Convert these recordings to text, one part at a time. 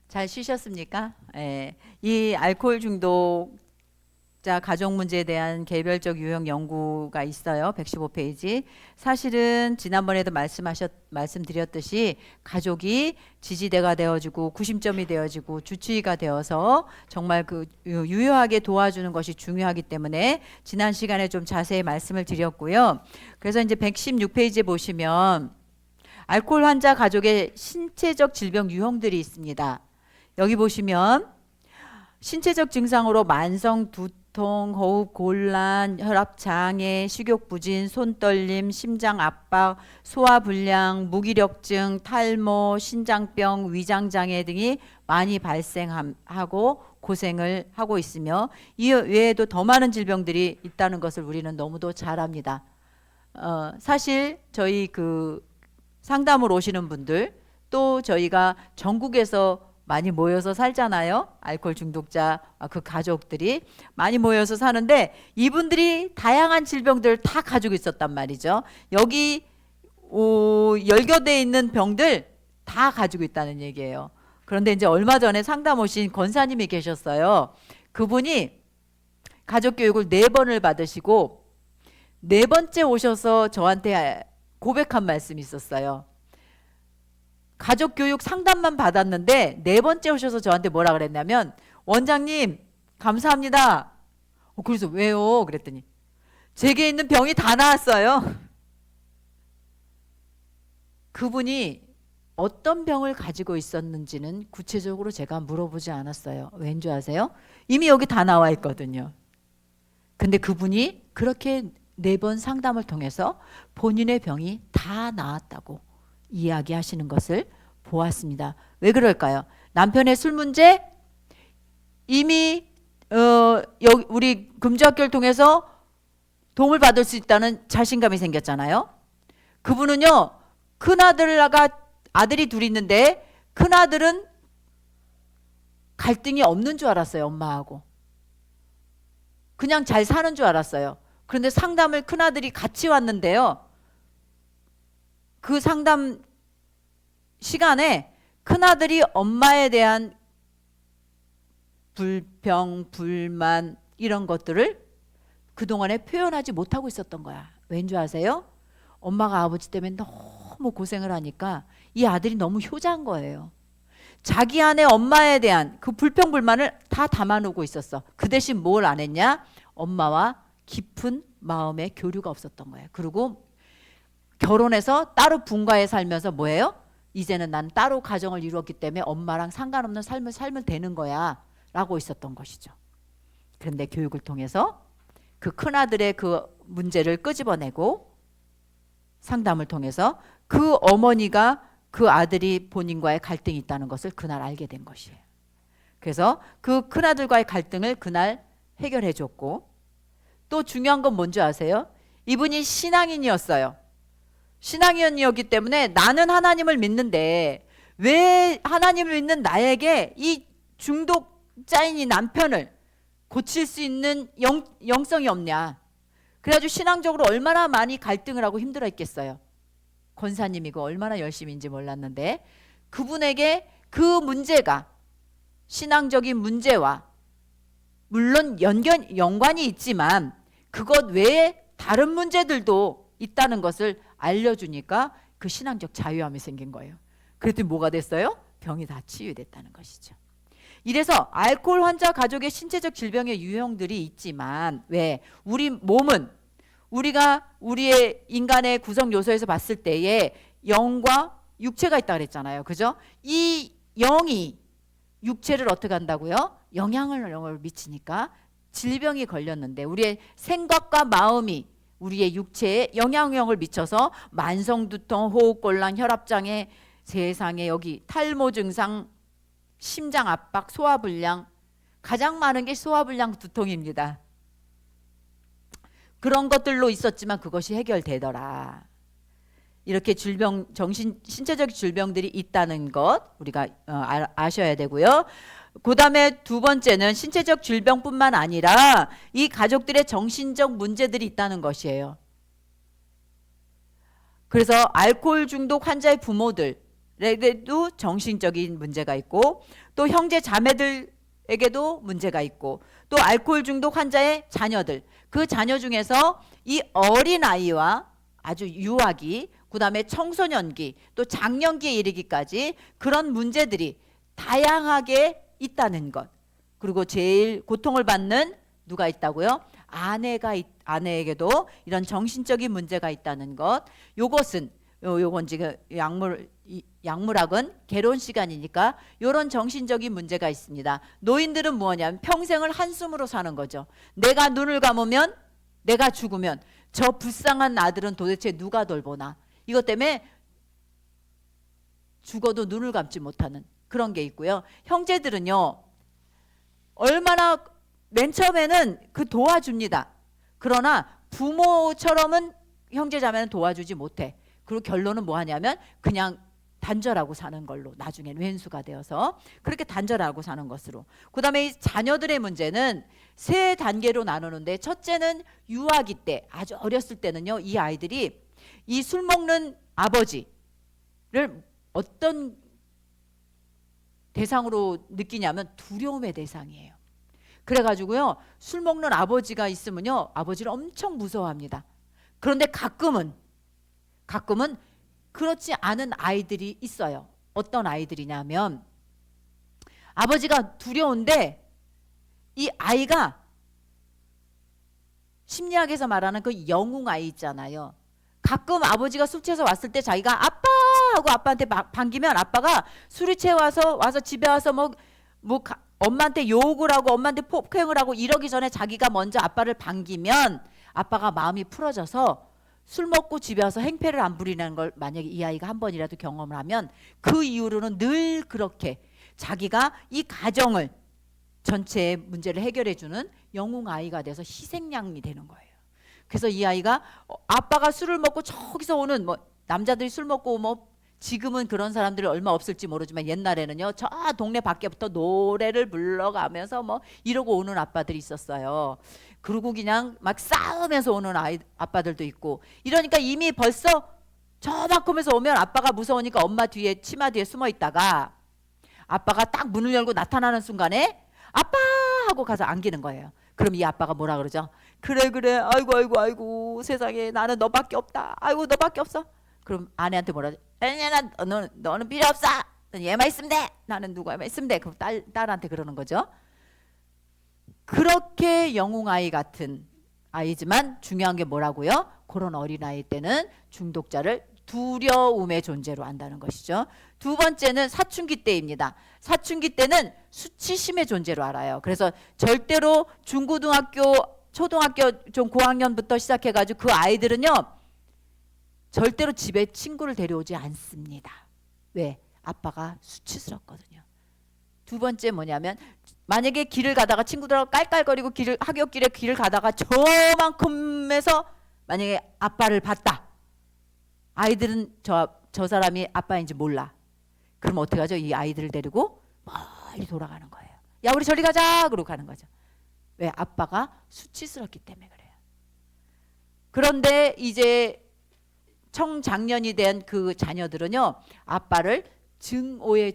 잘 쉬셨습니까? 예. 이 알코올 중독자 가족 문제에 대한 개별적 유형 연구가 있어요. 115페이지. 사실은 지난번에도 말씀드렸듯이 가족이 지지대가 되어지고 구심점이 되어지고 주치의가 되어서 정말 그 유효하게 도와주는 것이 중요하기 때문에 지난 시간에 좀 자세히 말씀을 드렸고요. 그래서 이제 116페이지에 보시면 알코올 환자 가족의 신체적 질병 유형들이 있습니다. 여기 보시면 신체적 증상으로 만성 두통, 호흡 곤란, 혈압 장애, 식욕 부진, 손 떨림, 심장 압박, 소화 불량, 무기력증, 탈모, 신장병, 위장 장애 등이 많이 발생하고 고생을 하고 있으며 이 외에도 더 많은 질병들이 있다는 것을 우리는 너무도 잘 압니다. 사실 저희 그 상담을 오시는 분들 또 저희가 전국에서 많이 모여서 살잖아요. 알코올 중독자 그 가족들이 많이 모여서 사는데 이분들이 다양한 질병들을 다 가지고 있었단 말이죠. 여기 열겨돼 있는 병들 다 가지고 있다는 얘기예요. 그런데 이제 얼마 전에 상담 오신 권사님이 계셨어요. 그분이 가족교육을 4번을 받으시고 4번째 오셔서 저한테 고백한 말씀이 있었어요. 가족교육 상담만 받았는데 4번째 오셔서 저한테 뭐라 그랬냐면 원장님 감사합니다. 그래서 왜요? 그랬더니 제게 있는 병이 다 나았어요. 그분이 어떤 병을 가지고 있었는지는 구체적으로 제가 물어보지 않았어요. 왠 줄 아세요? 이미 여기 다 나와 있거든요. 근데 그분이 그렇게 4번 상담을 통해서 본인의 병이 다 나았다고 이야기하시는 것을 보았습니다. 왜 그럴까요? 남편의 술 문제 이미 우리 금주학교를 통해서 도움을 받을 수 있다는 자신감이 생겼잖아요. 그분은요, 아들이 둘 있는데 큰아들은 갈등이 없는 줄 알았어요. 엄마하고 그냥 잘 사는 줄 알았어요. 그런데 상담을 큰아들이 같이 왔는데요, 그 상담 시간에 큰아들이 엄마에 대한 불평, 불만 이런 것들을 그동안에 표현하지 못하고 있었던 거야. 왠지 아세요? 엄마가 아버지 때문에 너무 고생을 하니까 이 아들이 너무 효자인 거예요. 자기 안에 엄마에 대한 그 불평, 불만을 다 담아놓고 있었어. 그 대신 뭘 안 했냐? 엄마와 깊은 마음의 교류가 없었던 거예요. 그리고 결혼해서 따로 분가해 살면서 뭐예요? 이제는 난 따로 가정을 이루었기 때문에 엄마랑 상관없는 삶을 살면 되는 거야 라고 있었던 것이죠. 그런데 교육을 통해서 그 큰아들의 그 문제를 끄집어내고 상담을 통해서 그 어머니가 그 아들이 본인과의 갈등이 있다는 것을 그날 알게 된 것이에요. 그래서 그 큰아들과의 갈등을 그날 해결해 줬고, 또 중요한 건 뭔지 아세요? 이분이 신앙인이었어요. 신앙인이었기 때문에 나는 하나님을 믿는데 왜 하나님을 믿는 나에게 이 중독자인 이 남편을 고칠 수 있는 영성이 없냐. 그래가지고 신앙적으로 얼마나 많이 갈등을 하고 힘들어 했겠어요. 권사님이고 얼마나 열심인지 몰랐는데 그분에게 그 문제가 신앙적인 문제와 물론 연관이 있지만 그것 외에 다른 문제들도 있다는 것을 알려주니까 그 신앙적 자유함이 생긴 거예요. 그랬더니 뭐가 됐어요? 병이 다 치유됐다는 것이죠. 이래서 알코올 환자 가족의 신체적 질병의 유형들이 있지만 왜? 우리 몸은 우리의 인간의 구성 요소에서 봤을 때에 영과 육체가 있다 그랬잖아요. 그죠? 이 영이 육체를 어떻게 한다고요? 영향을 미치니까 질병이 걸렸는데 우리의 생각과 마음이 우리의 육체에 영향력을 미쳐서 만성두통, 호흡곤란, 혈압장애, 세상에 여기 탈모 증상, 심장 압박, 소화불량, 가장 많은 게 소화불량 두통입니다. 그런 것들로 있었지만 그것이 해결되더라. 이렇게 신체적 질병들이 있다는 것 우리가 아셔야 되고요. 그 다음에 두 번째는 신체적 질병뿐만 아니라 이 가족들의 정신적 문제들이 있다는 것이에요. 그래서 알코올 중독 환자의 부모들, 자녀들에게도 정신적인 문제가 있고 또 형제 자매들에게도 문제가 있고 또 알코올 중독 환자의 자녀들, 그 자녀 중에서 이 어린아이와 아주 유아기, 그 다음에 청소년기, 또 장년기에 이르기까지 그런 문제들이 다양하게 있다는 것. 그리고 제일 고통을 받는 누가 있다고요? 아내에게도 이런 정신적인 문제가 있다는 것. 요것은 요건 지금 약물학은 개론 시간이니까 이런 정신적인 문제가 있습니다. 노인들은 뭐냐면 평생을 한숨으로 사는 거죠. 내가 눈을 감으면, 내가 죽으면 저 불쌍한 아들은 도대체 누가 돌보나. 이것 때문에 죽어도 눈을 감지 못하는 그런 게 있고요. 형제들은요, 얼마나 맨 처음에는 그 도와줍니다. 그러나 부모처럼은 형제자매는 도와주지 못해. 그리고 결론은 뭐 하냐면 그냥 단절하고 사는 걸로, 나중엔 왼수가 되어서 그렇게 단절하고 사는 것으로. 그 다음에 이 자녀들의 문제는 세 단계로 나누는데, 첫째는 유아기 때, 아주 어렸을 때는요, 이 아이들이 이 술 먹는 아버지를 어떤 대상으로 느끼냐면 두려움의 대상이에요. 그래가지고요, 술 먹는 아버지가 있으면요, 아버지를 엄청 무서워합니다. 그런데 가끔은 그렇지 않은 아이들이 있어요. 어떤 아이들이냐면 아버지가 두려운데 이 아이가 심리학에서 말하는 그 영웅 아이 있잖아요. 가끔 아버지가 술 취해서 왔을 때 자기가 아빠 하고 아빠한테 반기면 아빠가 술이 취해 와서 집에 와서 엄마한테 욕을 하고 엄마한테 폭행을 하고 이러기 전에 자기가 먼저 아빠를 반기면 아빠가 마음이 풀어져서 술 먹고 집에 와서 행패를 안 부리는 걸 만약에 이 아이가 한 번이라도 경험을 하면 그 이후로는 늘 그렇게 자기가 이 가정을 전체의 문제를 해결해 주는 영웅 아이가 돼서 희생양이 되는 거예요. 그래서 이 아이가 아빠가 술을 먹고 저기서 오는 남자들이 술 먹고 지금은 그런 사람들이 얼마 없을지 모르지만 옛날에는요, 저 동네 밖에부터 노래를 불러가면서 이러고 오는 아빠들이 있었어요. 그리고 그냥 막 싸우면서 오는 아빠들도 있고, 이러니까 이미 벌써 저만큼에서 오면 아빠가 무서우니까 엄마 뒤에 치마 뒤에 숨어 있다가 아빠가 딱 문을 열고 나타나는 순간에 아빠 하고 가서 안기는 거예요. 그럼 이 아빠가 뭐라 그러죠? 그래 아이고 세상에 나는 너밖에 없다. 아이고 너밖에 없어. 그럼 아내한테 뭐라 하죠? 너는 필요 없어. 얘만 있으면 돼. 나는 누구만 있으면 돼. 그럼 딸한테 그러는 거죠. 그렇게 영웅아이 같은 아이지만 중요한 게 뭐라고요? 그런 어린아이 때는 중독자를 두려움의 존재로 한다는 것이죠. 두 번째는 사춘기 때입니다. 사춘기 때는 수치심의 존재로 알아요. 그래서 절대로 중고등학교, 초등학교 좀 고학년부터 시작해가지고 그 아이들은요, 절대로 집에 친구를 데려오지 않습니다. 왜? 아빠가 수치스럽거든요. 두 번째 뭐냐면, 만약에 길을 가다가 친구들하고 깔깔거리고 학교길에 길을 가다가 저만큼에서 만약에 아빠를 봤다. 아이들은 저 사람이 아빠인지 몰라. 그럼 어떻게 하죠? 이 아이들을 데리고 멀리 돌아가는 거예요. 야, 우리 저리 가자! 그러고 가는 거죠. 왜? 아빠가 수치스럽기 때문에 그래요. 그런데 이제 청장년이 된 그 자녀들은요, 아빠를 증오의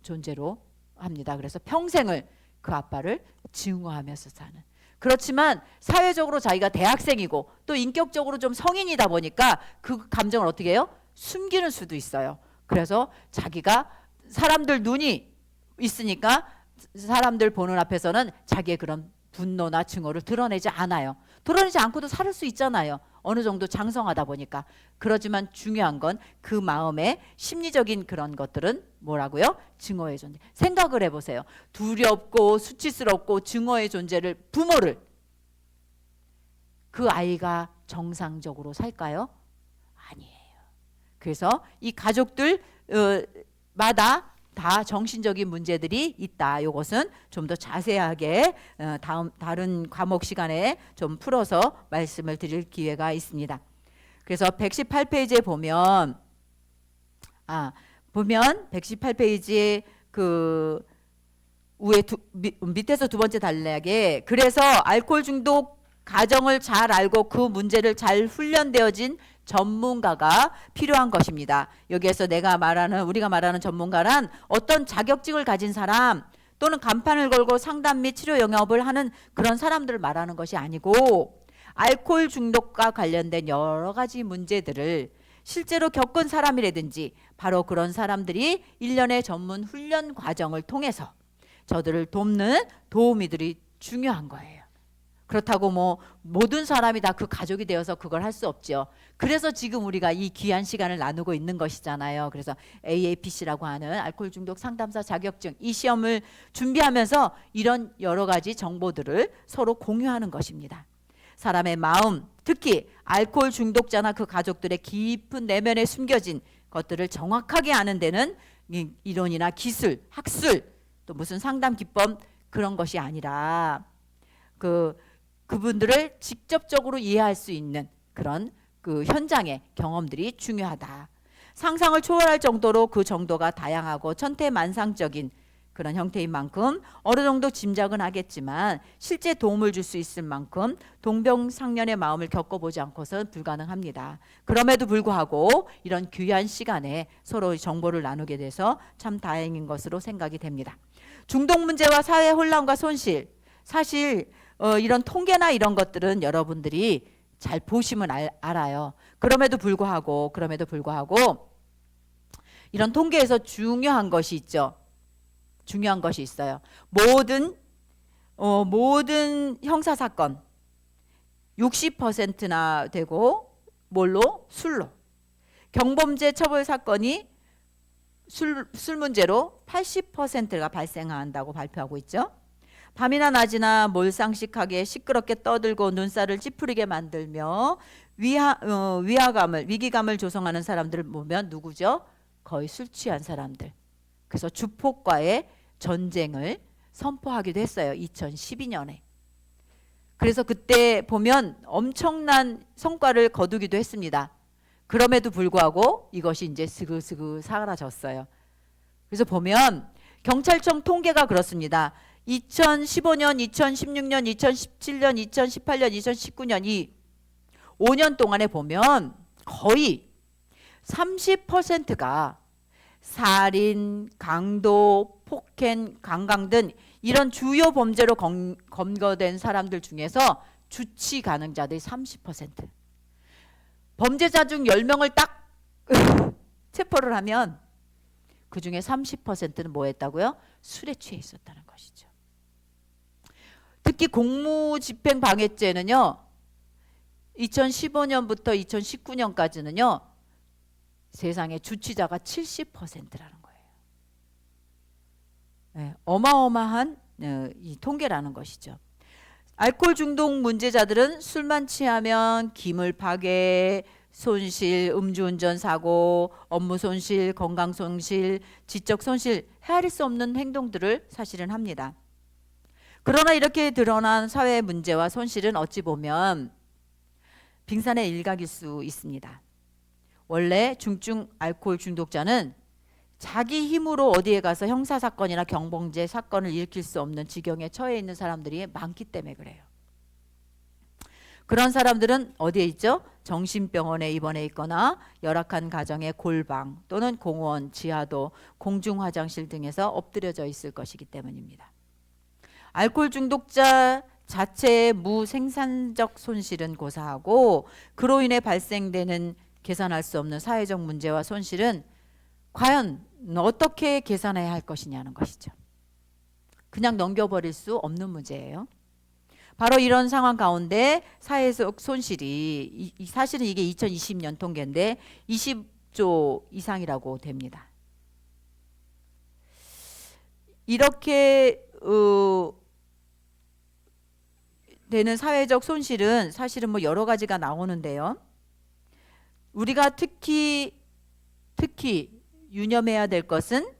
존재로 합니다. 그래서 평생을 그 아빠를 증오하면서 사는. 그렇지만 사회적으로 자기가 대학생이고 또 인격적으로 좀 성인이다 보니까 그 감정을 어떻게 해요? 숨기는 수도 있어요. 그래서 자기가 사람들 눈이 있으니까 사람들 보는 앞에서는 자기의 그런 분노나 증오를 드러내지 않아요. 드러내지 않고도 살 수 있잖아요. 어느 정도 장성하다 보니까. 그렇지만 중요한 건 그 마음의 심리적인 그런 것들은 뭐라고요? 증오의 존재. 생각을 해보세요. 두렵고 수치스럽고 증오의 존재를, 부모를, 그 아이가 정상적으로 살까요? 아니에요. 그래서 이 가족들 마다 다 정신적인 문제들이 있다. 이것은 좀 더 자세하게 다른 과목 시간에 좀 풀어서 말씀을 드릴 기회가 있습니다. 그래서 118페이지에 보면 118페이지에 그 밑에서 두 번째 단락에, 그래서 알코올 중독 가정을 잘 알고 그 문제를 잘 훈련되어진 전문가가 필요한 것입니다. 여기에서 우리가 말하는 전문가란 어떤 자격증을 가진 사람 또는 간판을 걸고 상담 및 치료 영업을 하는 그런 사람들을 말하는 것이 아니고 알코올 중독과 관련된 여러 가지 문제들을 실제로 겪은 사람이라든지 바로 그런 사람들이 일련의 전문 훈련 과정을 통해서 저들을 돕는 도우미들이 중요한 거예요. 그렇다고 뭐 모든 사람이 다 그 가족이 되어서 그걸 할 수 없죠. 그래서 지금 우리가 이 귀한 시간을 나누고 있는 것이잖아요. 그래서 AAPC라고 하는 알코올 중독 상담사 자격증 이 시험을 준비하면서 이런 여러 가지 정보들을 서로 공유하는 것입니다. 사람의 마음, 특히 알코올 중독자나 그 가족들의 깊은 내면에 숨겨진 것들을 정확하게 아는 데는 이론이나 기술, 학술, 또 무슨 상담 기법 그런 것이 아니라 그분들을 직접적으로 이해할 수 있는 그런 그 현장의 경험들이 중요하다. 상상을 초월할 정도로 그 정도가 다양하고 천태만상적인 그런 형태인 만큼 어느 정도 짐작은 하겠지만 실제 도움을 줄 수 있을 만큼 동병상련의 마음을 겪어보지 않고서는 불가능합니다. 그럼에도 불구하고 이런 귀한 시간에 서로 정보를 나누게 돼서 참 다행인 것으로 생각이 됩니다. 중독 문제와 사회 혼란과 손실, 사실 이런 통계나 이런 것들은 여러분들이 잘 보시면 알아요. 그럼에도 불구하고 이런 통계에서 중요한 것이 있죠. 중요한 것이 있어요. 모든 형사 사건 60%나 되고 뭘로? 술로. 경범죄 처벌 사건이 술 문제로 80%가 발생한다고 발표하고 있죠. 밤이나 낮이나 몰상식하게 시끄럽게 떠들고 눈살을 찌푸리게 만들며 위기감을 조성하는 사람들을 보면 누구죠? 거의 술 취한 사람들. 그래서 주폭과의 전쟁을 선포하기도 했어요. 2012년에. 그래서 그때 보면 엄청난 성과를 거두기도 했습니다. 그럼에도 불구하고 이것이 이제 스그스그 사라졌어요. 그래서 보면 경찰청 통계가 그렇습니다. 2015년, 2016년, 2017년, 2018년, 2019년 이 5년 동안에 보면 거의 30%가 살인, 강도, 폭행, 강간 등 이런 주요 범죄로 검거된 사람들 중에서 주치 가능자들이 30%. 범죄자 중 10명을 딱 체포를 하면 그 중에 30%는 뭐 했다고요? 술에 취해 있었다는 것이죠. 특히 공무집행방해죄는요. 2015년부터 2019년까지는요. 세상에 주치자가 70%라는 거예요. 네, 어마어마한 이 통계라는 것이죠. 알코올 중독 문제자들은 술만 취하면 기물 파괴, 손실, 음주운전 사고, 업무 손실, 건강 손실, 지적 손실, 헤아릴 수 없는 행동들을 사실은 합니다. 그러나 이렇게 드러난 사회 문제와 손실은 어찌 보면 빙산의 일각일 수 있습니다. 원래 중증 알코올 중독자는 자기 힘으로 어디에 가서 형사사건이나 경범죄 사건을 일으킬 수 없는 지경에 처해 있는 사람들이 많기 때문에 그래요. 그런 사람들은 어디에 있죠? 정신병원에 입원해 있거나 열악한 가정의 골방 또는 공원, 지하도, 공중화장실 등에서 엎드려져 있을 것이기 때문입니다. 알코올 중독자 자체의 무생산적 손실은 고사하고 그로 인해 발생되는 계산할 수 없는 사회적 문제와 손실은 과연 어떻게 계산해야 할 것이냐는 것이죠. 그냥 넘겨버릴 수 없는 문제예요. 바로 이런 상황 가운데 사회적 손실이 사실은 이게 2020년 통계인데 20조 이상이라고 됩니다. 이렇게 되는 사회적 손실은 사실은 뭐 여러 가지가 나오는데요. 우리가 특히 유념해야 될 것은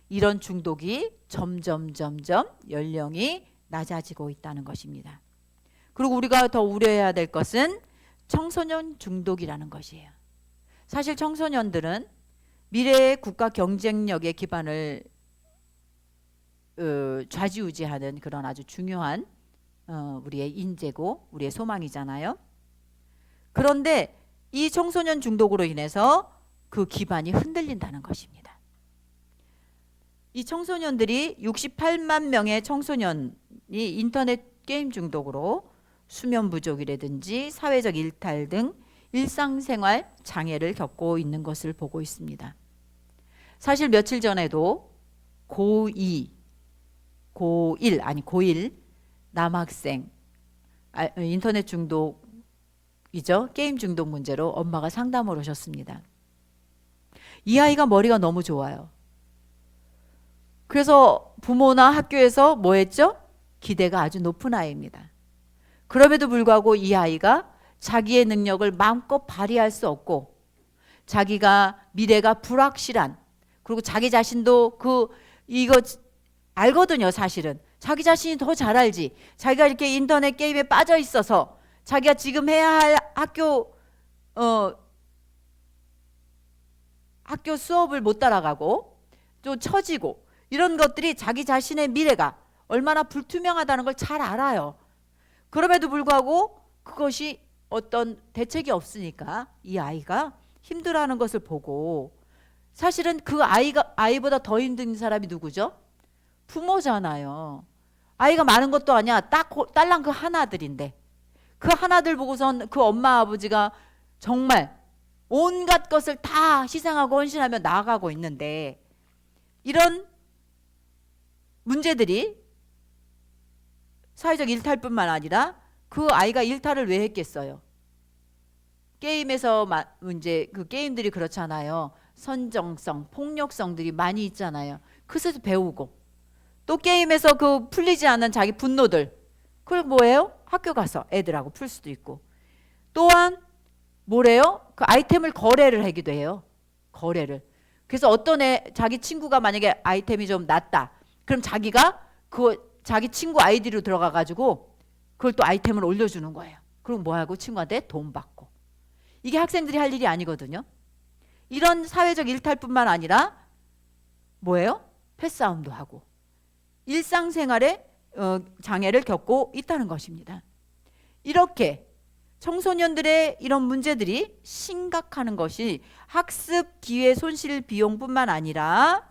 이런 중독이 점점 연령이 낮아지고 있다는 것입니다. 그리고 우리가 더 우려해야 될 것은 청소년 중독이라는 것이에요. 사실 청소년들은 미래의 국가 경쟁력의 기반을 좌지우지하는 그런 아주 중요한 우리의 인재고 우리의 소망이잖아요. 그런데 이 청소년 중독으로 인해서 그 기반이 흔들린다는 것입니다. 이 청소년들이 68만 명의 청소년이 인터넷 게임 중독으로 수면 부족이라든지 사회적 일탈 등 일상생활 장애를 겪고 있는 것을 보고 있습니다. 사실 며칠 전에도 고1 남학생 인터넷 중독이죠. 게임 중독 문제로 엄마가 상담을 오셨습니다. 이 아이가 머리가 너무 좋아요. 그래서 부모나 학교에서 뭐 했죠? 기대가 아주 높은 아이입니다. 그럼에도 불구하고 이 아이가 자기의 능력을 마음껏 발휘할 수 없고 자기가 미래가 불확실한, 그리고 자기 자신도 이거 알거든요. 사실은 자기 자신이 더 잘 알지. 자기가 이렇게 인터넷 게임에 빠져 있어서 자기가 지금 해야 할 학교 수업을 못 따라가고 또 처지고 이런 것들이 자기 자신의 미래가 얼마나 불투명하다는 걸 잘 알아요. 그럼에도 불구하고 그것이 어떤 대책이 없으니까 이 아이가 힘들어하는 것을 보고, 사실은 그 아이보다 더 힘든 사람이 누구죠? 부모잖아요. 아이가 많은 것도 아니야. 딸랑 그 하나들인데 그 하나들 보고선 그 엄마 아버지가 정말 온갖 것을 다 희생하고 헌신하며 나아가고 있는데, 이런 문제들이 사회적 일탈뿐만 아니라 그 아이가 일탈을 왜 했겠어요? 게임에서 이제 그 게임들이 그렇잖아요. 선정성, 폭력성들이 많이 있잖아요. 그래서 배우고 또 게임에서 그 풀리지 않는 자기 분노들, 그걸 뭐예요? 학교 가서 애들하고 풀 수도 있고, 또한 뭐래요? 그 아이템을 거래를 하기도 해요. 거래를. 그래서 어떤 자기 친구가 만약에 아이템이 좀 낮다, 그럼 자기가 자기 친구 아이디로 들어가 가지고 그걸 또 아이템을 올려주는 거예요. 그럼 뭐하고? 친구한테 돈 받고. 이게 학생들이 할 일이 아니거든요. 이런 사회적 일탈뿐만 아니라 뭐예요? 패싸움도 하고 일상생활에 장애를 겪고 있다는 것입니다. 이렇게 청소년들의 이런 문제들이 심각한 것이 학습 기회 손실 비용뿐만 아니라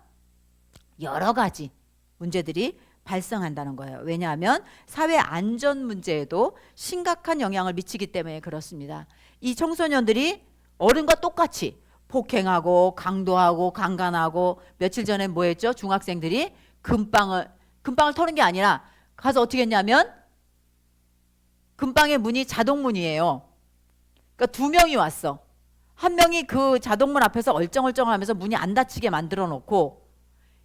여러 가지 문제들이 발생한다는 거예요. 왜냐하면 사회 안전 문제에도 심각한 영향을 미치기 때문에 그렇습니다. 이 청소년들이 어른과 똑같이 폭행하고 강도하고 강간하고, 며칠 전에 뭐 했죠? 중학생들이 금방을 터는 게 아니라 가서 어떻게 했냐면 금방의 문이 자동문이에요. 그러니까 두 명이 왔어. 한 명이 그 자동문 앞에서 얼쩡얼쩡하면서 문이 안 닫히게 만들어 놓고,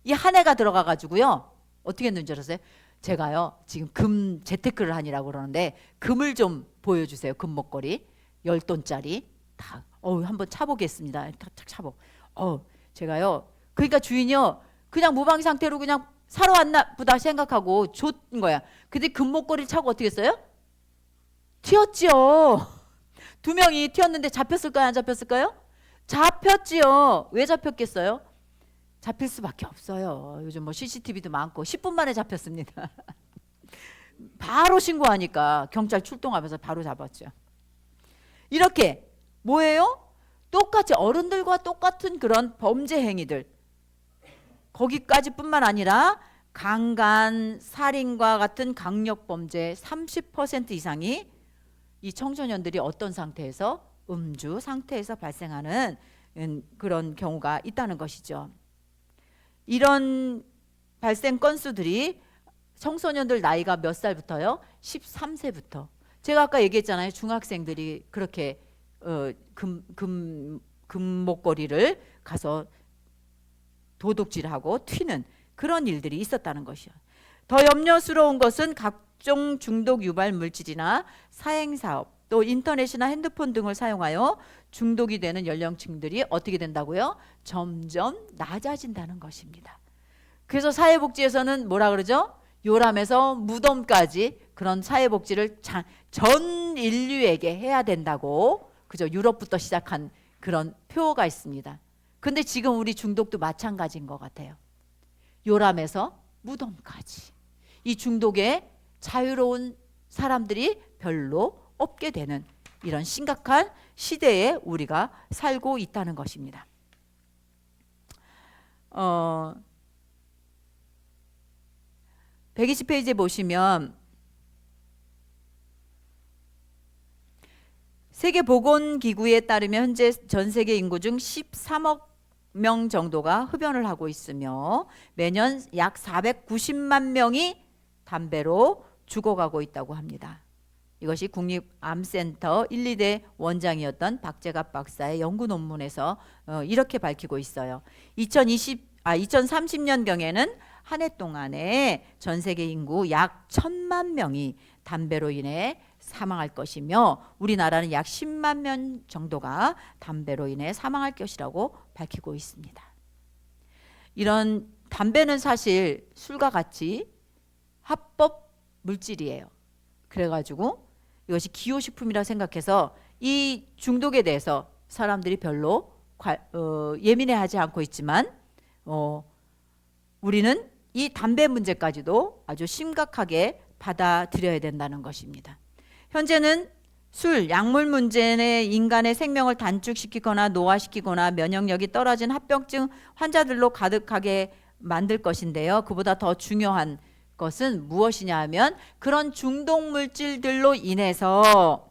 이 한 애가 들어가 가지고요. 어떻게 했는지 줄 알았어요? 제가요 지금 재테크를 하니라고 그러는데 금을 좀 보여주세요. 금 목걸이 10돈짜리 다 한번 차보겠습니다. 탁탁 차보. 제가요, 그러니까 주인이요 그냥 무방비 상태로 그냥 사러 왔나 보다 생각하고 줬 거야. 근데 금 목걸이를 차고 어떻게 했어요? 튀었지요. 두 명이 튀었는데 잡혔을까요? 안 잡혔을까요? 잡혔지요. 왜 잡혔겠어요? 잡힐 수밖에 없어요. 요즘 뭐 CCTV도 많고 10분 만에 잡혔습니다. 바로 신고하니까 경찰 출동하면서 바로 잡았죠. 이렇게 뭐예요? 똑같이 어른들과 똑같은 그런 범죄 행위들, 거기까지뿐만 아니라 강간, 살인과 같은 강력범죄 30% 이상이 이 청소년들이 어떤 상태에서, 음주 상태에서 발생하는 그런 경우가 있다는 것이죠. 이런 발생 건수들이 청소년들 나이가 몇 살부터요? 13세부터. 제가 아까 얘기했잖아요. 중학생들이 그렇게 금 목걸이를 가서 도둑질하고 튀는 그런 일들이 있었다는 것이요. 더 염려스러운 것은 각종 중독 유발 물질이나 사행사업, 또 인터넷이나 핸드폰 등을 사용하여 중독이 되는 연령층들이 어떻게 된다고요? 점점 낮아진다는 것입니다. 그래서 사회복지에서는 뭐라 그러죠? 요람에서 무덤까지 그런 사회복지를 전 인류에게 해야 된다고, 그죠? 유럽부터 시작한 그런 표어가 있습니다. 근데 지금 우리 중독도 마찬가지인 것 같아요. 요람에서 무덤까지. 이 중독에 자유로운 사람들이 별로 없게 되는 이런 심각한 시대에 우리가 살고 있다는 것입니다. 120페이지에 보시면 세계보건기구에 따르면 현재 전 세계 인구 중 13억 명 정도가 흡연을 하고 있으며 매년 약 490만 명이 담배로 죽어가고 있다고 합니다. 이것이 국립암센터 1, 2대 원장이었던 박재갑 박사의 연구 논문에서 이렇게 밝히고 있어요. 2030년경에는 한 해 동안에 전 세계 인구 약 1,000만 명이 담배로 인해 사망할 것이며 우리나라는 약 10만 명 정도가 담배로 인해 사망할 것이라고 밝히고 있습니다. 이런 담배는 사실 술과 같이 합법 물질이에요. 그래가지고 이것이 기호식품이라 생각해서 이 중독에 대해서 사람들이 별로 예민해하지 않고 있지만 우리는 이 담배 문제까지도 아주 심각하게 받아들여야 된다는 것입니다. 현재는 술, 약물 문제는 인간의 생명을 단축시키거나 노화시키거나 면역력이 떨어진 합병증 환자들로 가득하게 만들 것인데요. 그보다 더 중요한 것은 무엇이냐 하면 그런 중독 물질들로 인해서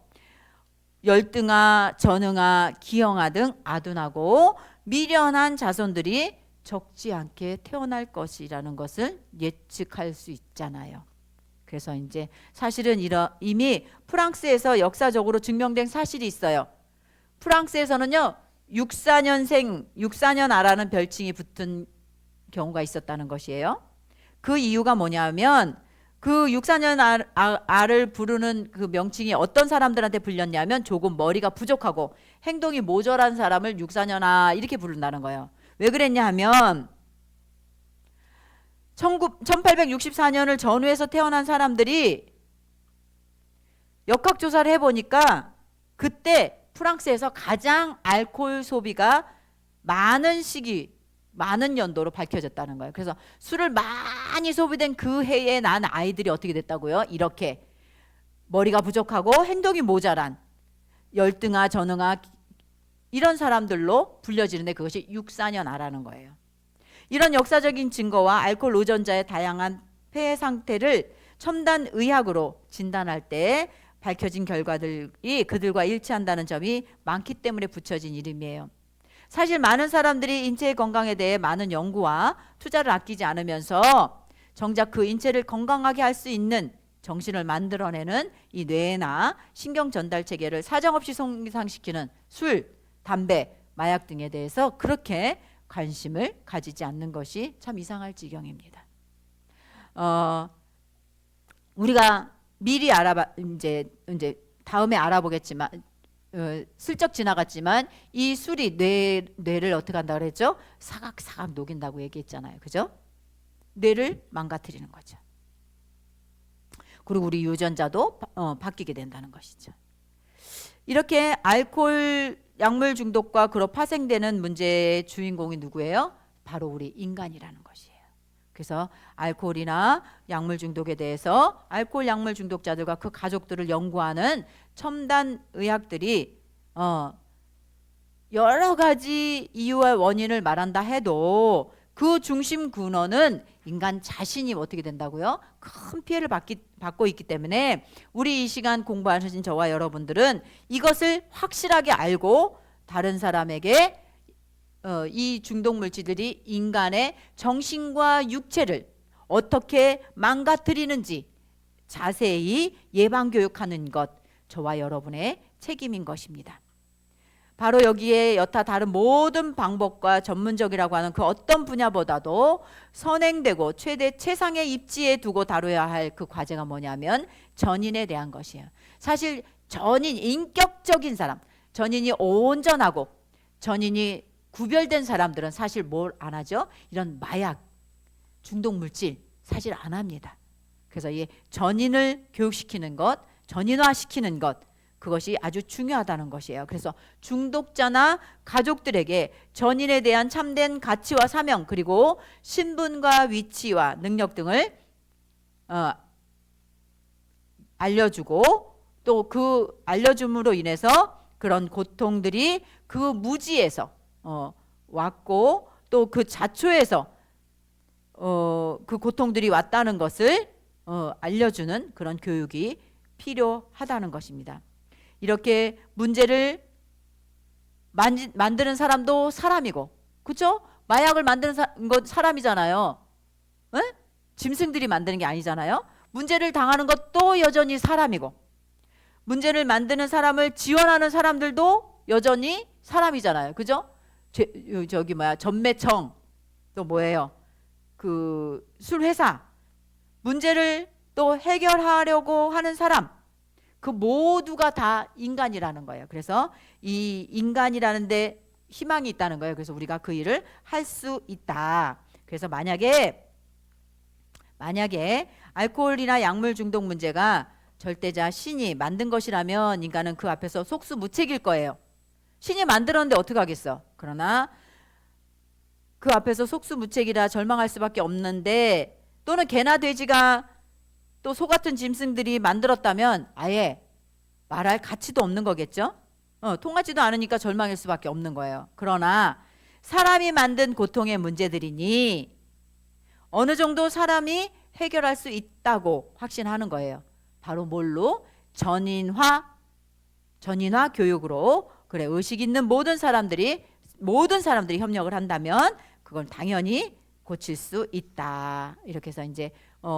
열등아, 전응아, 기형아 등 아둔하고 미련한 자손들이 적지 않게 태어날 것이라는 것을 예측할 수 있잖아요. 그래서 이제 사실은 이미 프랑스에서 역사적으로 증명된 사실이 있어요. 프랑스에서는요 64년아라는 별칭이 붙은 경우가 있었다는 것이에요. 그 이유가 뭐냐면 그 64년아를 부르는 그 명칭이 어떤 사람들한테 불렸냐면 조금 머리가 부족하고 행동이 모자란 사람을 64년아 이렇게 부른다는 거예요. 왜 그랬냐 하면 1864년을 전후해서 태어난 사람들이 역학조사를 해보니까 그때 프랑스에서 가장 알코올 소비가 많은 시기, 많은 연도로 밝혀졌다는 거예요. 그래서 술을 많이 소비된 그 해에 난 아이들이 어떻게 됐다고요? 이렇게 머리가 부족하고 행동이 모자란 열등아, 전응아 이런 사람들로 불려지는데 그것이 64년아라는 거예요. 이런 역사적인 증거와 알코올 의존자의 다양한 폐해 상태를 첨단 의학으로 진단할 때 밝혀진 결과들이 그들과 일치한다는 점이 많기 때문에 붙여진 이름이에요. 사실 많은 사람들이 인체의 건강에 대해 많은 연구와 투자를 아끼지 않으면서 정작 그 인체를 건강하게 할 수 있는 정신을 만들어내는 이 뇌나 신경 전달 체계를 사정없이 손상시키는 술, 담배, 마약 등에 대해서 그렇게 관심을 가지지 않는 것이 참 이상할 지경입니다. 우리가 미리 이제 다음에 알아보겠지만 슬쩍 지나갔지만 이 술이 뇌를 어떻게 한다 그랬죠? 사각사각 녹인다고 얘기했잖아요. 그죠? 뇌를 망가뜨리는 거죠. 그리고 우리 유전자도 바뀌게 된다는 것이죠. 이렇게 알코올 약물 중독과 그로 파생되는 문제의 주인공이 누구예요? 바로 우리 인간이라는 것이에요. 그래서 알코올이나 약물 중독에 대해서 알코올 약물 중독자들과 그 가족들을 연구하는 첨단 의학들이 여러 가지 이유와 원인을 말한다 해도 그 중심 근원은 인간 자신이 어떻게 된다고요? 큰 피해를 받고 있기 때문에 우리 이 시간 공부하신 저와 여러분들은 이것을 확실하게 알고 다른 사람에게 이 중독 물질들이 인간의 정신과 육체를 어떻게 망가뜨리는지 자세히 예방 교육하는 것 저와 여러분의 책임인 것입니다. 바로 여기에 여타 다른 모든 방법과 전문적이라고 하는 그 어떤 분야보다도 선행되고 최상의 입지에 두고 다뤄야 할 그 과제가 뭐냐면 전인에 대한 것이에요. 사실 전인, 인격적인 사람, 전인이 온전하고 전인이 구별된 사람들은 사실 뭘 안 하죠? 이런 마약, 중독 물질 사실 안 합니다. 그래서 이 전인을 교육시키는 것, 전인화시키는 것 그것이 아주 중요하다는 것이에요. 그래서 중독자나 가족들에게 전인에 대한 참된 가치와 사명 그리고 신분과 위치와 능력 등을 알려주고 또 그 알려줌으로 인해서 그런 고통들이 그 무지에서 왔고 또 그 자초에서 그 고통들이 왔다는 것을 알려주는 그런 교육이 필요하다는 것입니다. 이렇게 문제를 만드는 사람도 사람이고, 그렇죠? 마약을 만드는 건 사람이잖아요. 에? 짐승들이 만드는 게 아니잖아요. 문제를 당하는 것도 여전히 사람이고, 문제를 만드는 사람을 지원하는 사람들도 여전히 사람이잖아요. 그죠? 전매청, 또 뭐예요? 그 술 회사, 문제를 또 해결하려고 하는 사람, 그 모두가 다 인간이라는 거예요. 그래서 이 인간이라는데 희망이 있다는 거예요. 그래서 우리가 그 일을 할 수 있다. 그래서 만약에 알코올이나 약물 중독 문제가 절대자 신이 만든 것이라면 인간은 그 앞에서 속수무책일 거예요. 신이 만들었는데 어떻게 하겠어? 그러나 그 앞에서 속수무책이라 절망할 수밖에 없는데, 또는 개나 돼지가 또 소 같은 짐승들이 만들었다면 아예 말할 가치도 없는 거겠죠? 통하지도 않으니까 절망일 수밖에 없는 거예요. 그러나 사람이 만든 고통의 문제들이니 어느 정도 사람이 해결할 수 있다고 확신하는 거예요. 바로 뭘로? 전인화 교육으로. 그래, 의식 있는 모든 사람들이 협력을 한다면 그건 당연히 고칠 수 있다. 이렇게 해서 이제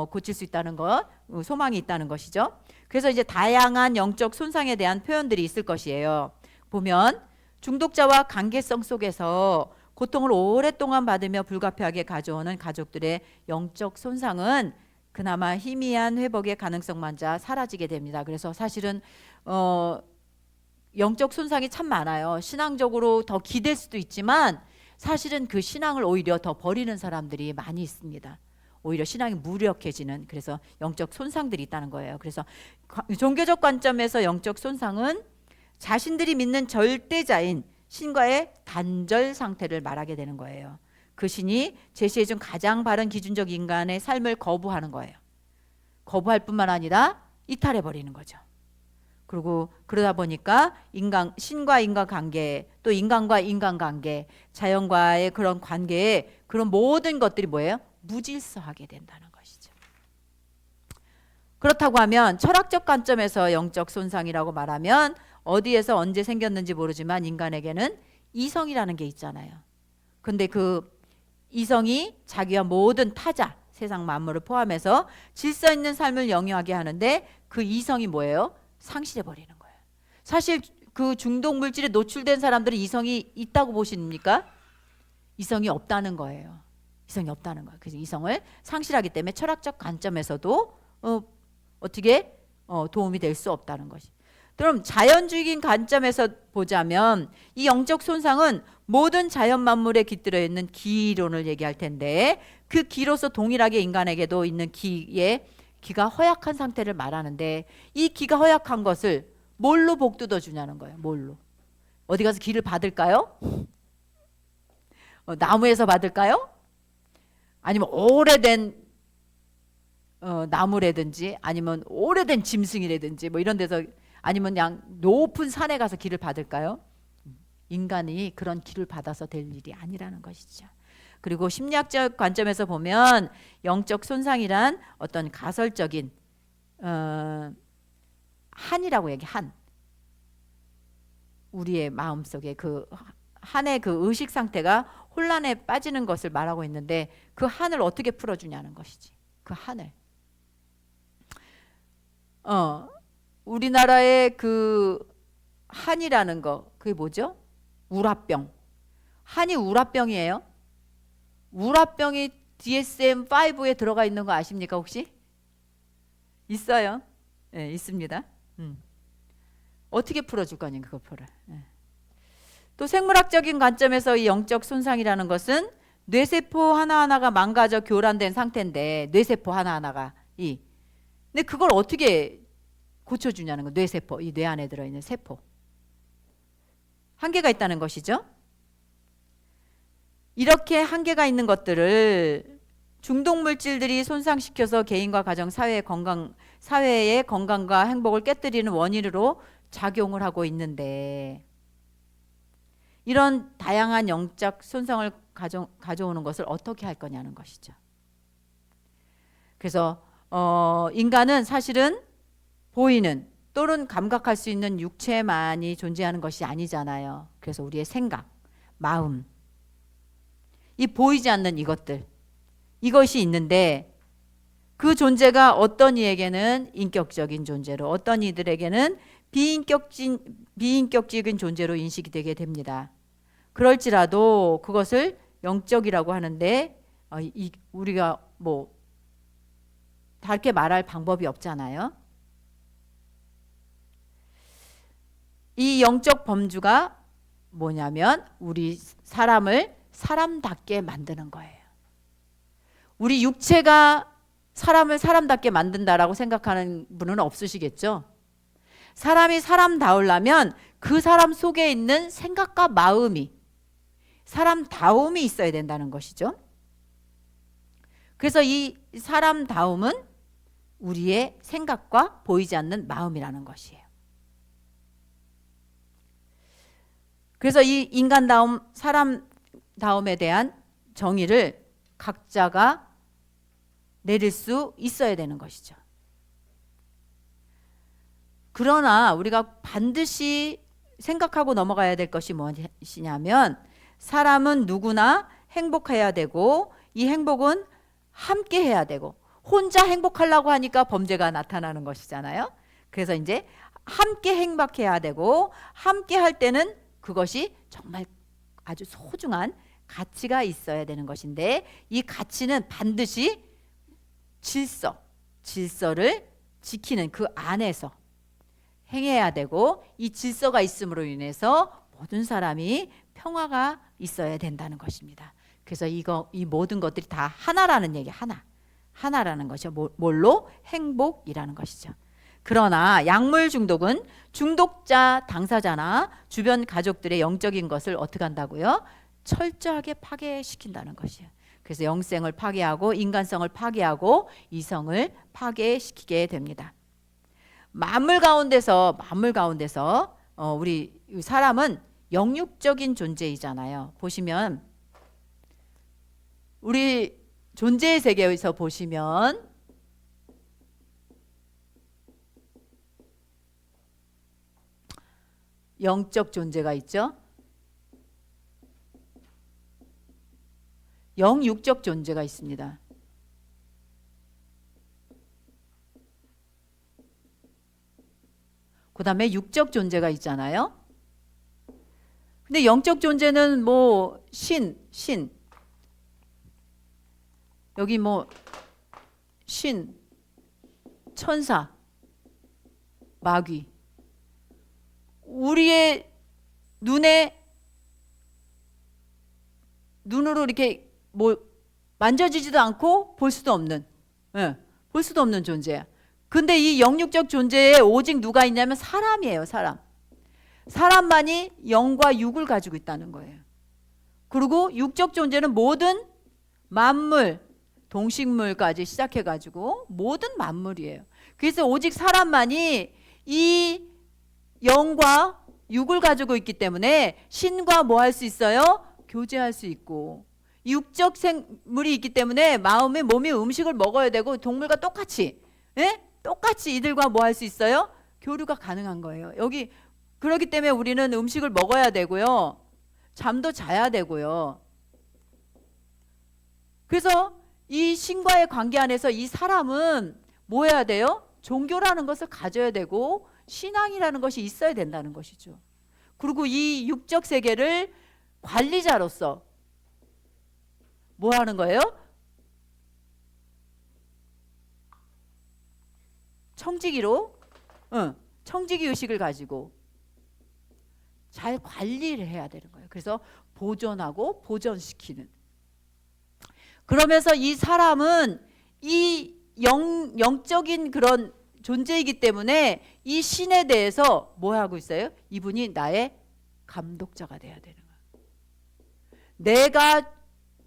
고칠 수 있다는 것, 소망이 있다는 것이죠. 그래서 이제 다양한 영적 손상에 대한 표현들이 있을 것이에요. 보면 중독자와 관계성 속에서 고통을 오랫동안 받으며 불가피하게 가져오는 가족들의 영적 손상은 그나마 희미한 회복의 가능성마저 사라지게 됩니다. 그래서 사실은 영적 손상이 참 많아요. 신앙적으로 더 기댈 수도 있지만 사실은 그 신앙을 오히려 더 버리는 사람들이 많이 있습니다. 오히려 신앙이 무력해지는, 그래서 영적 손상들이 있다는 거예요. 그래서 종교적 관점에서 영적 손상은 자신들이 믿는 절대자인 신과의 단절 상태를 말하게 되는 거예요. 그 신이 제시해준 가장 바른 기준적 인간의 삶을 거부하는 거예요. 거부할 뿐만 아니라 이탈해버리는 거죠. 그리고 그러다 보니까 신과 인간 관계, 또 인간과 인간 관계, 자연과의 그런 관계에 그런 모든 것들이 뭐예요? 무질서하게 된다는 것이죠. 그렇다고 하면 철학적 관점에서 영적 손상이라고 말하면 어디에서 언제 생겼는지 모르지만 인간에게는 이성이라는 게 있잖아요. 근데 그 이성이 자기와 모든 타자, 세상 만물을 포함해서 질서 있는 삶을 영위하게 하는데 그 이성이 뭐예요? 상실해버리는 거예요. 사실 그 중독 물질에 노출된 사람들은 이성이 있다고 보십니까? 이성이 없다는 거예요. 이성이 없다는 거예요. 그래서 이성을 상실하기 때문에 철학적 관점에서도 어떻게 도움이 될 수 없다는 것이. 그럼 자연주의인 관점에서 보자면 이 영적 손상은 모든 자연 만물에 깃들어 있는 기론을 얘기할 텐데, 그 기로서 동일하게 인간에게도 있는 기가 허약한 상태를 말하는데, 이 기가 허약한 것을 뭘로 복돋워 주냐는 거예요. 뭘로? 어디 가서 기를 받을까요? 나무에서 받을까요? 아니면 오래된 나무라든지, 아니면 오래된 짐승이라든지 뭐 이런 데서, 아니면 그냥 높은 산에 가서 기를 받을까요? 인간이 그런 기를 받아서 될 일이 아니라는 것이죠. 그리고 심리학적 관점에서 보면 영적 손상이란 어떤 가설적인 한이라고 한 우리의 마음속에 그 한의 그 의식 상태가 혼란에 빠지는 것을 말하고 있는데, 그 한을 어떻게 풀어주냐는 것이지. 그 한을 우리나라의 그 한이라는 거, 그게 뭐죠? 우라병. 한이 우라병이에요. 우라병이 DSM-5에 들어가 있는 거 아십니까 혹시? 있어요. 네, 있습니다. 어떻게 풀어줄 거니 그거 풀어. 네. 또 생물학적인 관점에서 이 영적 손상이라는 것은 뇌세포 하나하나가 망가져 교란된 상태인데, 뇌세포 하나하나가 근데 그걸 어떻게 고쳐주냐는 거. 뇌세포, 이 뇌 안에 들어있는 세포 한계가 있다는 것이죠. 이렇게 한계가 있는 것들을 중독물질들이 손상시켜서 개인과 가정, 사회의 건강, 사회의 건강과 행복을 깨뜨리는 원인으로 작용을 하고 있는데, 이런 다양한 영적 손상을 가져오는 것을 어떻게 할 거냐는 것이죠. 그래서 인간은 사실은 보이는 또는 감각할 수 있는 육체만이 존재하는 것이 아니잖아요. 그래서 우리의 생각, 마음, 이 보이지 않는 이것이 있는데, 그 존재가 어떤 이에게는 인격적인 존재로, 어떤 이들에게는 비인격적인 존재로 인식이 되게 됩니다. 그럴지라도 그것을 영적이라고 하는데 우리가 뭐 다르게 말할 방법이 없잖아요. 이 영적 범주가 뭐냐면 우리 사람을 사람답게 만드는 거예요. 우리 육체가 사람을 사람답게 만든다라고 생각하는 분은 없으시겠죠? 사람이 사람다우려면 그 사람 속에 있는 생각과 마음이, 사람다움이 있어야 된다는 것이죠. 그래서 이 사람다움은 우리의 생각과 보이지 않는 마음이라는 것이에요. 그래서 이 인간다움, 사람다움에 대한 정의를 각자가 내릴 수 있어야 되는 것이죠. 그러나 우리가 반드시 생각하고 넘어가야 될 것이 무엇이냐면, 사람은 누구나 행복해야 되고, 이 행복은 함께 해야 되고, 혼자 행복하려고 하니까 범죄가 나타나는 것이잖아요. 그래서 이제 함께 행복해야 되고, 함께 할 때는 그것이 정말 아주 소중한 가치가 있어야 되는 것인데, 이 가치는 반드시 질서를 지키는 그 안에서 행해야 되고, 이 질서가 있음으로 인해서 모든 사람이 평화가 있어야 된다는 것입니다. 그래서 이 모든 것들이 다 하나라는 얘기, 하나라는 것이죠. 뭘로? 행복이라는 것이죠. 그러나 약물 중독은 중독자, 당사자나 주변 가족들의 영적인 것을 어떻게 한다고요? 철저하게 파괴시킨다는 것이에요. 그래서 영생을 파괴하고 인간성을 파괴하고 이성을 파괴시키게 됩니다. 만물 가운데서 우리 사람은 영육적인 존재이잖아요. 보시면 우리 존재의 세계에서 보시면 영적 존재가 있죠. 영육적 존재가 있습니다. 그 다음에 육적 존재가 있잖아요. 근데 영적 존재는 뭐 신 여기 뭐 신, 천사, 마귀, 우리의 눈으로 이렇게 뭐 만져지지도 않고 볼 수도 없는 존재야. 근데 이 영육적 존재에 오직 누가 있냐면 사람이에요. 사람만이 영과 육을 가지고 있다는 거예요. 그리고 육적 존재는 모든 만물, 동식물까지 시작해가지고 모든 만물이에요. 그래서 오직 사람만이 이 영과 육을 가지고 있기 때문에 신과 뭐 할 수 있어요? 교제할 수 있고, 육적 생물이 있기 때문에 몸이 음식을 먹어야 되고, 동물과 똑같이 이들과 뭐 할 수 있어요? 교류가 가능한 거예요. 그렇기 때문에 우리는 음식을 먹어야 되고요, 잠도 자야 되고요. 그래서 이 신과의 관계 안에서 이 사람은 뭐 해야 돼요? 종교라는 것을 가져야 되고 신앙이라는 것이 있어야 된다는 것이죠. 그리고 이 육적 세계를 관리자로서 뭐 하는 거예요? 청지기 의식을 가지고 잘 관리를 해야 되는 거예요. 그래서 보존하고 보존시키는. 그러면서 이 사람은 이 영적인 그런 존재이기 때문에 이 신에 대해서 뭐 하고 있어요? 이분이 나의 감독자가 돼야 되는 거예요. 내가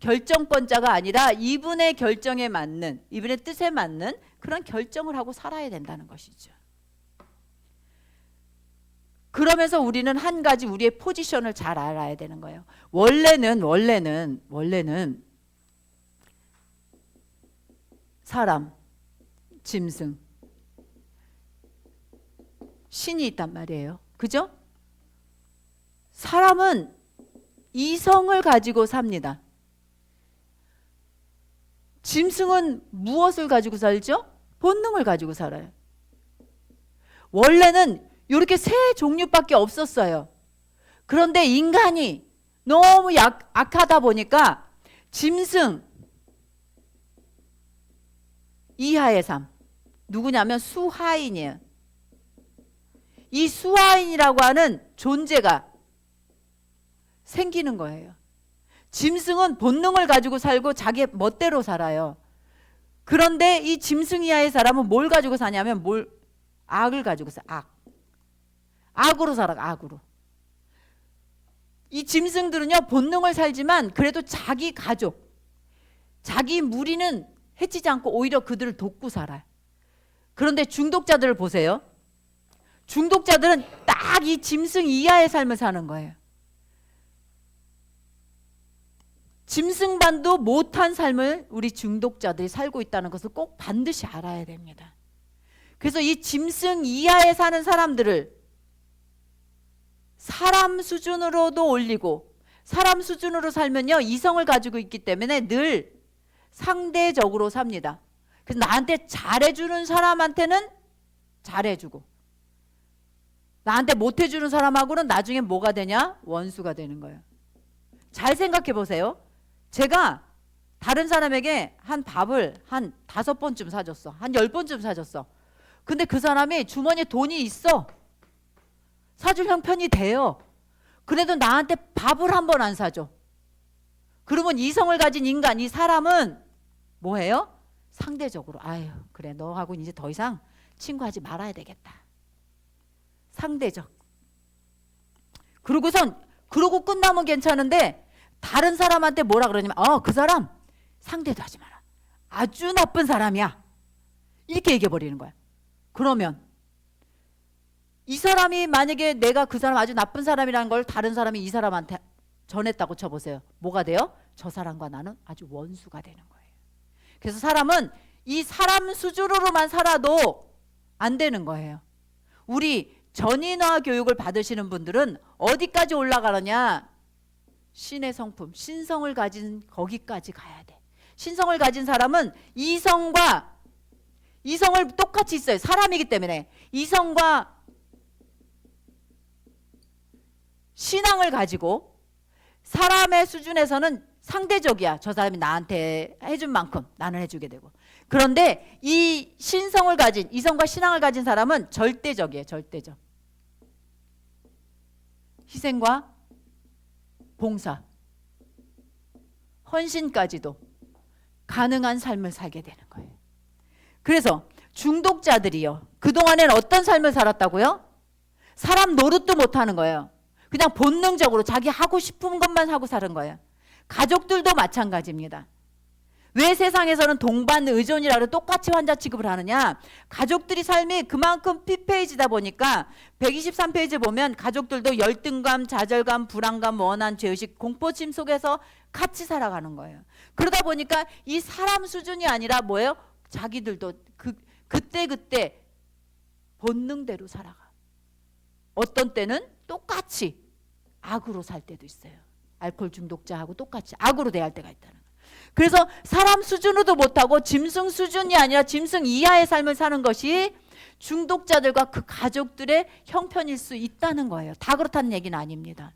결정권자가 아니라 이분의 결정에 맞는, 이분의 뜻에 맞는 그런 결정을 하고 살아야 된다는 것이죠. 그러면서 우리는 한 가지 우리의 포지션을 잘 알아야 되는 거예요. 원래는 사람, 짐승, 신이 있단 말이에요. 그죠? 사람은 이성을 가지고 삽니다. 짐승은 무엇을 가지고 살죠? 본능을 가지고 살아요. 원래는 이렇게 세 종류밖에 없었어요. 그런데 인간이 너무 악하다 보니까 짐승 이하의 삶, 누구냐면 수하인이에요. 이 수하인이라고 하는 존재가 생기는 거예요. 짐승은 본능을 가지고 살고 자기 멋대로 살아요. 그런데 이 짐승 이하의 사람은 뭘 가지고 사냐면 악을 가지고 살아. 악으로 살아. 악으로. 이 짐승들은요 본능을 살지만 그래도 자기 가족, 자기 무리는 해치지 않고 오히려 그들을 돕고 살아요. 그런데 중독자들을 보세요. 중독자들은 딱 이 짐승 이하의 삶을 사는 거예요. 짐승반도 못한 삶을 우리 중독자들이 살고 있다는 것을 꼭 반드시 알아야 됩니다. 그래서 이 짐승 이하에 사는 사람들을 사람 수준으로도 올리고, 사람 수준으로 살면요 이성을 가지고 있기 때문에 늘 상대적으로 삽니다. 그래서 나한테 잘해주는 사람한테는 잘해주고, 나한테 못해주는 사람하고는 나중에 뭐가 되냐? 원수가 되는 거예요. 잘 생각해 보세요. 제가 다른 사람에게 밥을 한 5번쯤 사줬어. 한 10번쯤 사줬어. 근데 그 사람이 주머니에 돈이 있어. 사줄 형편이 돼요. 그래도 나한테 밥을 한 번 안 사줘. 그러면 이성을 가진 인간, 이 사람은 뭐예요? 상대적으로 아유 그래 너하고 이제 더 이상 친구하지 말아야 되겠다. 상대적. 그러고 끝나면 괜찮은데 다른 사람한테 뭐라 그러냐면 그 사람 상대도 하지 마라. 아주 나쁜 사람이야. 이렇게 얘기해 버리는 거야. 그러면 이 사람이 만약에 내가 그 사람 아주 나쁜 사람이라는 걸 다른 사람이 이 사람한테 전했다고 쳐보세요. 뭐가 돼요? 저 사람과 나는 아주 원수가 되는 거예요. 그래서 사람은 이 사람 수준으로만 살아도 안 되는 거예요. 우리 전인화 교육을 받으시는 분들은 어디까지 올라가느냐? 신의 성품, 신성을 가진 거기까지 가야 돼. 신성을 가진 사람은 이성을 똑같이 있어요. 사람이기 때문에 이성과 신앙을 가지고 사람의 수준에서는 상대적이야. 저 사람이 나한테 해준 만큼 나는 해주게 되고. 그런데 이 신성을 가진, 이성과 신앙을 가진 사람은 절대적이에요. 절대적. 희생과 봉사, 헌신까지도 가능한 삶을 살게 되는 거예요. 그래서 중독자들이요, 그동안엔 어떤 삶을 살았다고요? 사람 노릇도 못하는 거예요. 그냥 본능적으로 자기 하고 싶은 것만 하고 사는 거예요. 가족들도 마찬가지입니다. 왜 세상에서는 동반 의존이라고 똑같이 환자 취급을 하느냐? 가족들이 삶이 그만큼 피폐해지다 보니까 123페이지 보면 가족들도 열등감, 좌절감, 불안감, 원한, 죄의식, 공포심 속에서 같이 살아가는 거예요. 그러다 보니까 이 사람 수준이 아니라 뭐예요? 자기들도 그때 본능대로 살아가. 어떤 때는 똑같이 악으로 살 때도 있어요. 알코올 중독자하고 똑같이 악으로 대할 때가 있다는 거예요. 그래서 사람 수준으로도 못하고 짐승 수준이 아니라 짐승 이하의 삶을 사는 것이 중독자들과 그 가족들의 형편일 수 있다는 거예요. 다 그렇다는 얘기는 아닙니다.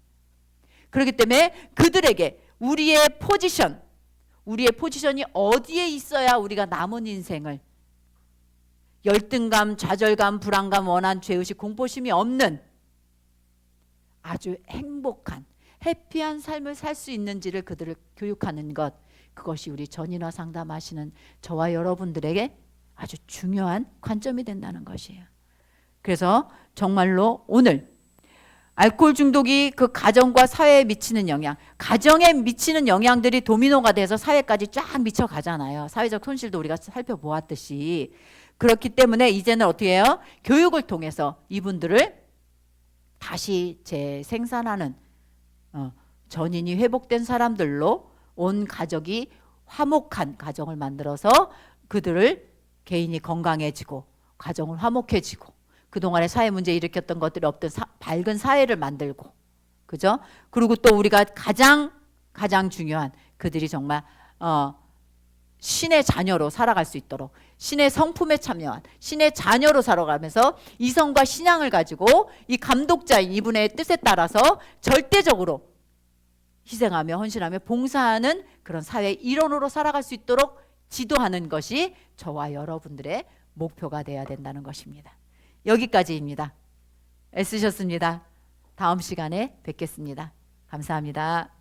그렇기 때문에 그들에게 우리의 포지션이 어디에 있어야 우리가 남은 인생을 열등감, 좌절감, 불안감, 원한, 죄의식, 공포심이 없는 아주 행복한 해피한 삶을 살 수 있는지를 그들을 교육하는 것, 그것이 우리 전인화 상담하시는 저와 여러분들에게 아주 중요한 관점이 된다는 것이에요. 그래서 정말로 오늘 알코올 중독이 그 가정과 사회에 미치는 영향, 가정에 미치는 영향들이 도미노가 돼서 사회까지 쫙 미쳐가잖아요. 사회적 손실도 우리가 살펴보았듯이. 그렇기 때문에 이제는 어떻게 해요? 교육을 통해서 이분들을 다시 재생산하는 전인이 회복된 사람들로 온 가족이 화목한 가정을 만들어서 그들을 개인이 건강해지고 가정을 화목해지고 그동안에 사회 문제 일으켰던 것들이 없던 밝은 사회를 만들고, 그죠? 그리고 또 우리가 가장 중요한, 그들이 정말 신의 자녀로 살아갈 수 있도록, 신의 성품에 참여한 신의 자녀로 살아가면서 이성과 신앙을 가지고 이 감독자인 이분의 뜻에 따라서 절대적으로 희생하며 헌신하며 봉사하는 그런 사회의 일원으로 살아갈 수 있도록 지도하는 것이 저와 여러분들의 목표가 되어야 된다는 것입니다. 여기까지입니다. 애쓰셨습니다. 다음 시간에 뵙겠습니다. 감사합니다.